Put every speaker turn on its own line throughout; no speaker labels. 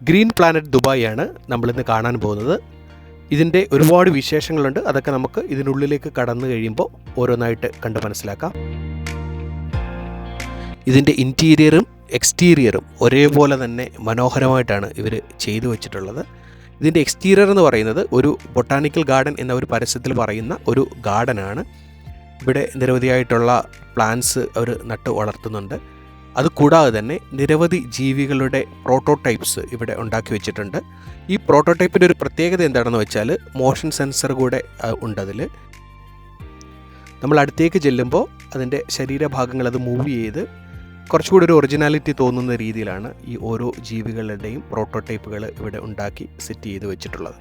Green planet ദുബായിയാണ് നമ്മളിന്ന് കാണാൻ പോകുന്നത്. ഇതിൻ്റെ ഒരുപാട് വിശേഷങ്ങളുണ്ട്. അതൊക്കെ നമുക്ക് ഇതിനുള്ളിലേക്ക് കടന്നു കഴിയുമ്പോൾ ഓരോന്നായിട്ട് കണ്ട് മനസ്സിലാക്കാം. ഇതിൻ്റെ ഇൻറ്റീരിയറും എക്സ്റ്റീരിയറും ഒരേപോലെ തന്നെ മനോഹരമായിട്ടാണ് ഇവർ ചെയ്തു വച്ചിട്ടുള്ളത്. ഇതിൻ്റെ എക്സ്റ്റീരിയർ എന്ന് പറയുന്നത് ഒരു ബൊട്ടാണിക്കൽ ഗാർഡൻ എന്ന ഒരു പരസ്യത്തിൽ പറയുന്ന ഒരു ഗാർഡനാണ്. ഇവിടെ നിരവധിയായിട്ടുള്ള പ്ലാന്റ്സ് അവർ നട്ട് വളർത്തുന്നുണ്ട്. അതുകൂടാതെ തന്നെ നിരവധി ജീവികളുടെ പ്രോട്ടോടൈപ്സ് ഇവിടെ ഉണ്ടാക്കി വെച്ചിട്ടുണ്ട്. ഈ പ്രോട്ടോടൈപ്പിൻ്റെ ഒരു പ്രത്യേകത എന്താണെന്ന് വെച്ചാൽ മോഷൻ സെൻസർ കൂടെ ഉണ്ടതിൽ. നമ്മൾ അടുത്തേക്ക് ചെല്ലുമ്പോൾ അതിൻ്റെ ശരീരഭാഗങ്ങൾ അത് മൂവ് ചെയ്ത് കുറച്ചുകൂടി ഒരു ഒറിജിനാലിറ്റി തോന്നുന്ന രീതിയിലാണ് ഈ ഓരോ ജീവികളുടെയും പ്രോട്ടോടൈപ്പുകൾ ഇവിടെ ഉണ്ടാക്കി സെറ്റ് ചെയ്ത് വെച്ചിട്ടുള്ളത്.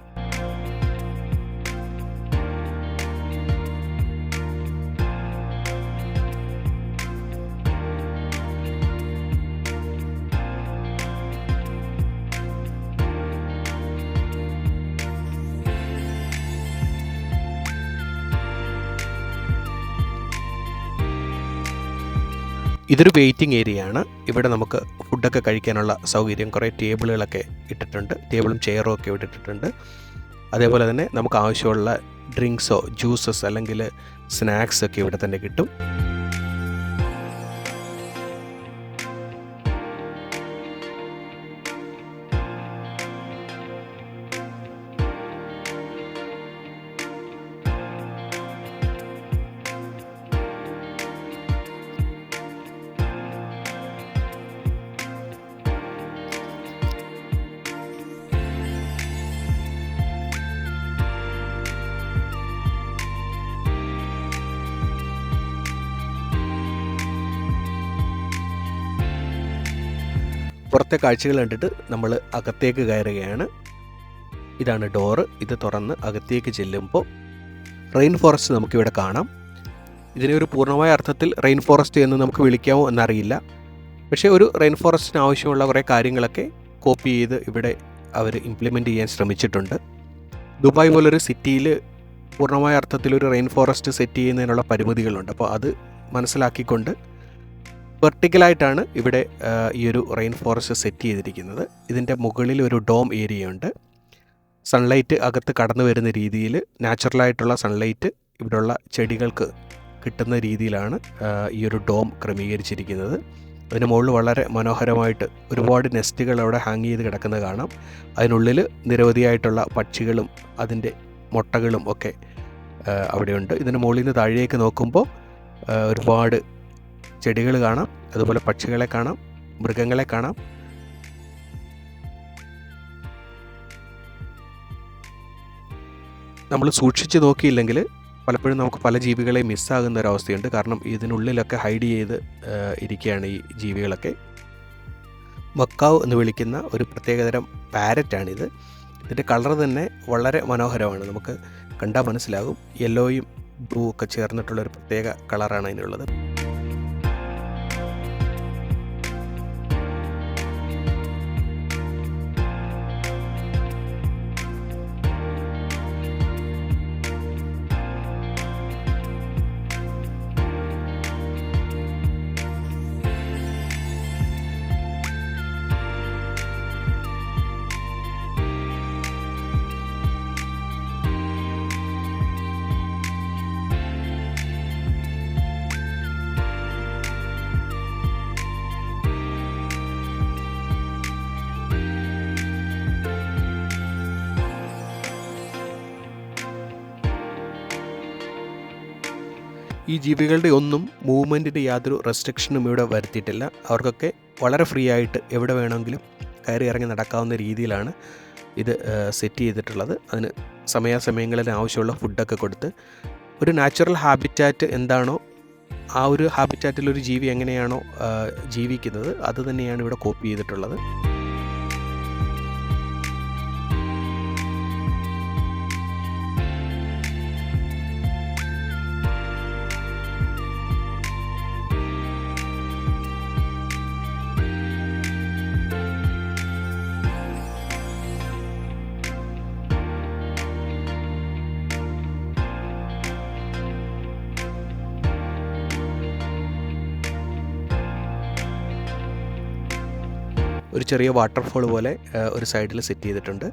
ഇതൊരു വെയിറ്റിംഗ് ഏരിയയാണ്. ഇവിടെ നമുക്ക് ഫുഡൊക്കെ കഴിക്കാനുള്ള സൗകര്യം, കുറേ ടേബിളുകളൊക്കെ ഇട്ടിട്ടുണ്ട്. ടേബിളും ചെയറും ഒക്കെ ഇവിടെ ഇട്ടിട്ടുണ്ട്. അതേപോലെ തന്നെ നമുക്ക് ആവശ്യമുള്ള ഡ്രിങ്ക്സോ ജ്യൂസസ് അല്ലെങ്കിൽ സ്നാക്സ് ഒക്കെ ഇവിടെ തന്നെ കിട്ടും. പുറത്തെ കാഴ്ചകൾ കണ്ടിട്ട് നമ്മൾ അകത്തേക്ക് കയറുകയാണ്. ഇതാണ് ഡോറ്. ഇത് തുറന്ന് അകത്തേക്ക് ചെല്ലുമ്പോൾ റെയിൻ ഫോറസ്റ്റ് നമുക്കിവിടെ കാണാം. ഇതിനെ ഒരു പൂർണ്ണമായ അർത്ഥത്തിൽ റെയിൻ ഫോറസ്റ്റ് എന്ന് നമുക്ക് വിളിക്കാമോ എന്നറിയില്ല. പക്ഷേ ഒരു റെയിൻ ഫോറസ്റ്റിന് ആവശ്യമുള്ള കുറേ കാര്യങ്ങളൊക്കെ കോപ്പി ചെയ്ത് ഇവിടെ അവർ ഇംപ്ലിമെൻ്റ് ചെയ്യാൻ ശ്രമിച്ചിട്ടുണ്ട്. ദുബായ് പോലൊരു സിറ്റിയിൽ പൂർണ്ണമായ അർത്ഥത്തിൽ ഒരു റെയിൻ ഫോറസ്റ്റ് സെറ്റ് ചെയ്യുന്നതിനുള്ള പരിമിതികളുണ്ട്. അപ്പോൾ അത് മനസ്സിലാക്കിക്കൊണ്ട് വെർട്ടിക്കലായിട്ടാണ് ഇവിടെ ഈ ഒരു റെയിൻ ഫോറസ്റ്റ് സെറ്റ് ചെയ്തിരിക്കുന്നത്. ഇതിൻ്റെ മുകളിൽ ഒരു ഡോം ഏരിയ ഉണ്ട്. സൺലൈറ്റ് അകത്ത് കടന്നു വരുന്ന രീതിയിൽ നാച്ചുറലായിട്ടുള്ള സൺലൈറ്റ് ഇവിടെയുള്ള ചെടികൾക്ക് കിട്ടുന്ന രീതിയിലാണ് ഈ ഒരു ഡോം ക്രമീകരിച്ചിരിക്കുന്നത്. അതിന് മുകളിൽ വളരെ മനോഹരമായിട്ട് ഒരുപാട് നെസ്റ്റുകൾ അവിടെ ഹാങ് ചെയ്ത് കിടക്കുന്നത് കാണാം. അതിനുള്ളിൽ നിരവധിയായിട്ടുള്ള പക്ഷികളും അതിൻ്റെ മുട്ടകളും ഒക്കെ അവിടെയുണ്ട്. ഇതിന് മുകളിൽ നിന്ന് താഴേക്ക് നോക്കുമ്പോൾ ഒരുപാട് ചെടികൾ കാണാം, അതുപോലെ പക്ഷികളെ കാണാം, മൃഗങ്ങളെ കാണാം. നമ്മൾ സൂക്ഷിച്ച് നോക്കിയില്ലെങ്കിൽ പലപ്പോഴും നമുക്ക് പല ജീവികളെയും മിസ്സാകുന്ന ഒരവസ്ഥയുണ്ട്. കാരണം ഇതിനുള്ളിലൊക്കെ ഹൈഡ് ചെയ്ത് ഇരിക്കുകയാണ് ഈ ജീവികളൊക്കെ. മക്കാവ് എന്ന് വിളിക്കുന്ന ഒരു പ്രത്യേകതരം പാരറ്റാണിത്. ഇതിൻ്റെ കളർ തന്നെ വളരെ മനോഹരമാണ്. നമുക്ക് കണ്ടാൽ മനസ്സിലാകും. യെല്ലോയും ബ്ലൂ ഒക്കെ ചേർന്നിട്ടുള്ളൊരു പ്രത്യേക കളറാണ് അതിനുള്ളത്. ഈ ജീവികളുടെ ഒന്നും മൂവ്മെൻറ്റിൻ്റെ യാതൊരു റെസ്ട്രിക്ഷനും ഇവിടെ വരുത്തിയിട്ടില്ല. അവർക്കൊക്കെ വളരെ ഫ്രീ ആയിട്ട് എവിടെ വേണമെങ്കിലും കയറി ഇറങ്ങി നടക്കാവുന്ന രീതിയിലാണ് ഇത് സെറ്റ് ചെയ്തിട്ടുള്ളത്. അതിന് സമയാസമയങ്ങളിൽ ആവശ്യമുള്ള ഫുഡൊക്കെ കൊടുത്ത് ഒരു നാച്ചുറൽ ഹാബിറ്റാറ്റ് എന്താണോ ആ ഒരു ഹാബിറ്റാറ്റിലൊരു ജീവി എങ്ങനെയാണോ ജീവിക്കുന്നത് അത് തന്നെയാണ് ഇവിടെ കോപ്പി ചെയ്തിട്ടുള്ളത്. ഒരു ചെറിയ വാട്ടർഫോൾ പോലെ ഒരു സൈഡിൽ സെറ്റ് ചെയ്തിട്ടുണ്ട്.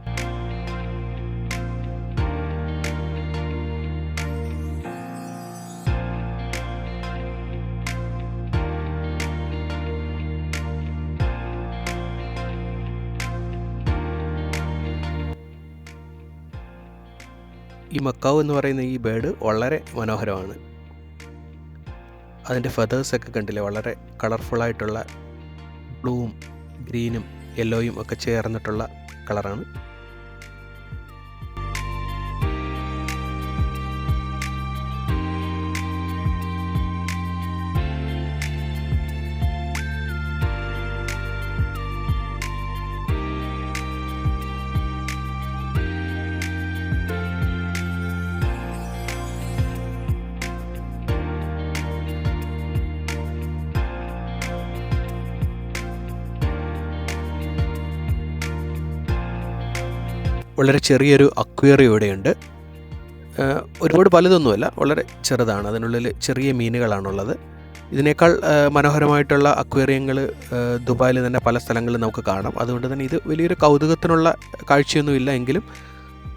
ഈ മക്കാവ് എന്ന് പറയുന്ന ഈ ബേർഡ് വളരെ മനോഹരമാണ്. അതിൻ്റെ ഫെതേഴ്സൊക്കെ കണ്ടില്ലേ, വളരെ കളർഫുള്ളായിട്ടുള്ള ബ്ലൂവും ഗ്രീനും യെല്ലോയും ഒക്കെ ചേർന്നിട്ടുള്ള കളറാണ്. വളരെ ചെറിയൊരു അക്വേറിയം ഇവിടെയുണ്ട്. ഒരുപാട് വലുതൊന്നുമല്ല, വളരെ ചെറുതാണ്. അതിനുള്ളിൽ ചെറിയ മീനുകളാണുള്ളത്. ഇതിനേക്കാൾ മനോഹരമായിട്ടുള്ള അക്വേറിയങ്ങൾ ദുബായിൽ തന്നെ പല സ്ഥലങ്ങളിൽ നമുക്ക് കാണാം. അതുകൊണ്ട് തന്നെ ഇത് വലിയൊരു കൗതുകത്തിനുള്ള കാഴ്ചയൊന്നുമില്ല, എങ്കിലും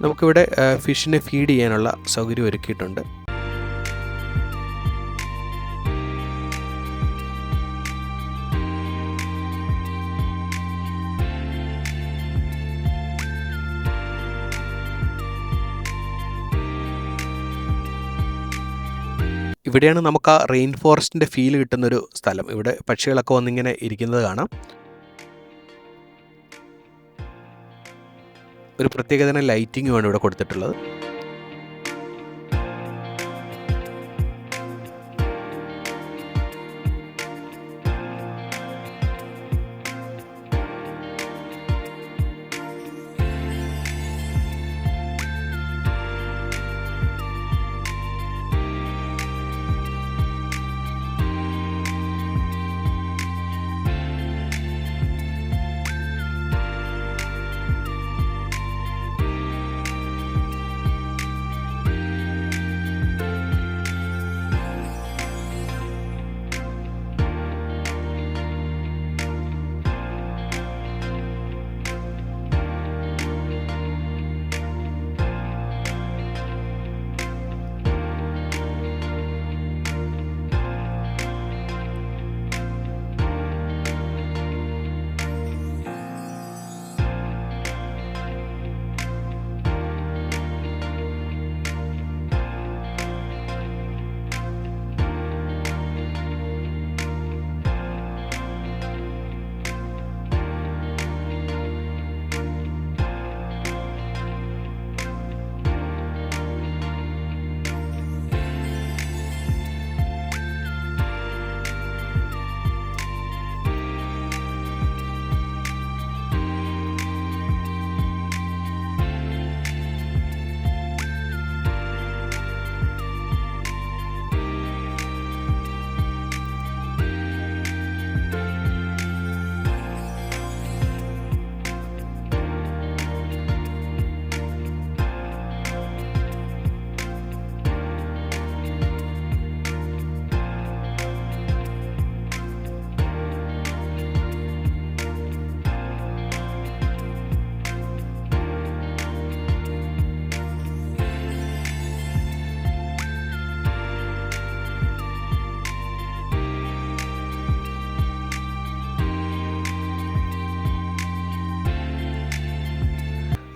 നമുക്കിവിടെ ഫിഷിനെ ഫീഡ് ചെയ്യാനുള്ള സൗകര്യം ഒരുക്കിയിട്ടുണ്ട്. ഇവിടെയാണ് നമുക്ക് ആ റെയിൻ ഫോറസ്റ്റിൻ്റെ ഫീൽ കിട്ടുന്നൊരു സ്ഥലം. ഇവിടെ പക്ഷികളൊക്കെ വന്നിങ്ങനെ ഇരിക്കുന്നത് കാണാം. ഒരു പ്രത്യേകതരം ലൈറ്റിങ്ങുമാണ് ഇവിടെ കൊടുത്തിട്ടുള്ളത്.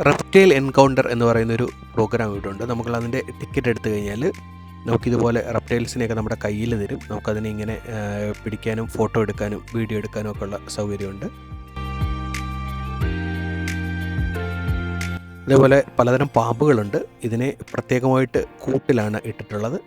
റെപ്റ്റൈൽ എൻകൗണ്ടർ എന്ന് പറയുന്നൊരു പ്രോഗ്രാം ഇവിടെ ഉണ്ട്. നമ്മളതിൻ്റെ ടിക്കറ്റ് എടുത്തു കഴിഞ്ഞാൽ നമുക്കിതുപോലെ റെപ്റ്റൈൽസിനെയൊക്കെ നമ്മുടെ കയ്യിൽ തരും. നമുക്കതിനെ ഇങ്ങനെ പിടിക്കാനും ഫോട്ടോ എടുക്കാനും വീഡിയോ എടുക്കാനും ഒക്കെ ഉള്ള സൗകര്യമുണ്ട്. അതേപോലെ പലതരം പാമ്പുകളുണ്ട്. ഇതിനെ പ്രത്യേകമായിട്ട് കൂട്ടിലാണ് ഇട്ടിട്ടുള്ളത്.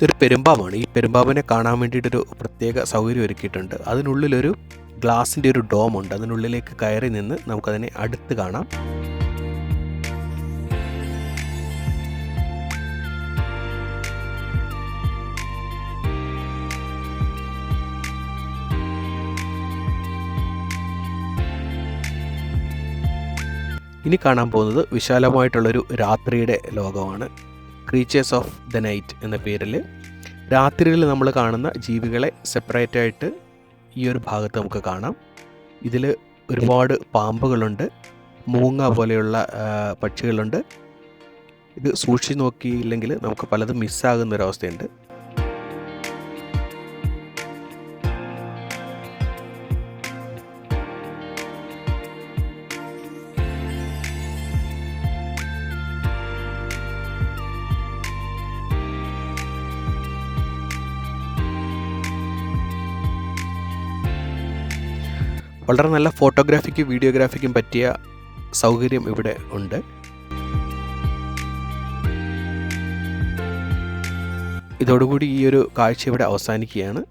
ഇതൊരു പെരുമ്പാമ്പാണ്. ഈ പെരുമ്പാമ്പിനെ കാണാൻ വേണ്ടിയിട്ടൊരു പ്രത്യേക സൗകര്യം ഒരുക്കിയിട്ടുണ്ട്. അതിനുള്ളിലൊരു ഗ്ലാസിൻ്റെ ഒരു ഡോമുണ്ട്. അതിനുള്ളിലേക്ക് കയറി നിന്ന് നമുക്കതിനെ അടുത്ത് കാണാം. ഇനി കാണാൻ പോകുന്നത് വിശാലമായിട്ടുള്ളൊരു രാത്രിയുടെ ലോകമാണ്. ക്രീച്ചേഴ്സ് ഓഫ് ദ നൈറ്റ് എന്ന പേരിൽ രാത്രിയിൽ നമ്മൾ കാണുന്ന ജീവികളെ സെപ്പറേറ്റായിട്ട് ഈ ഒരു ഭാഗത്ത് നമുക്ക് കാണാം. ഇതിൽ ഒരുപാട് പാമ്പുകളുണ്ട്, മൂങ്ങ പോലെയുള്ള പക്ഷികളുണ്ട്. ഇത് സൂക്ഷിച്ച് നോക്കിയില്ലെങ്കിൽ നമുക്ക് പലതും മിസ്സാകുന്നൊരവസ്ഥയുണ്ട്. വളരെ നല്ല ഫോട്ടോഗ്രാഫിക്കും വീഡിയോഗ്രാഫിക്കും പറ്റിയ സൗകര്യം ഇവിടെ ഉണ്ട്. ഇതോടുകൂടി ഈ ഒരു കാഴ്ച ഇവിടെ അവസാനിക്കുകയാണ്.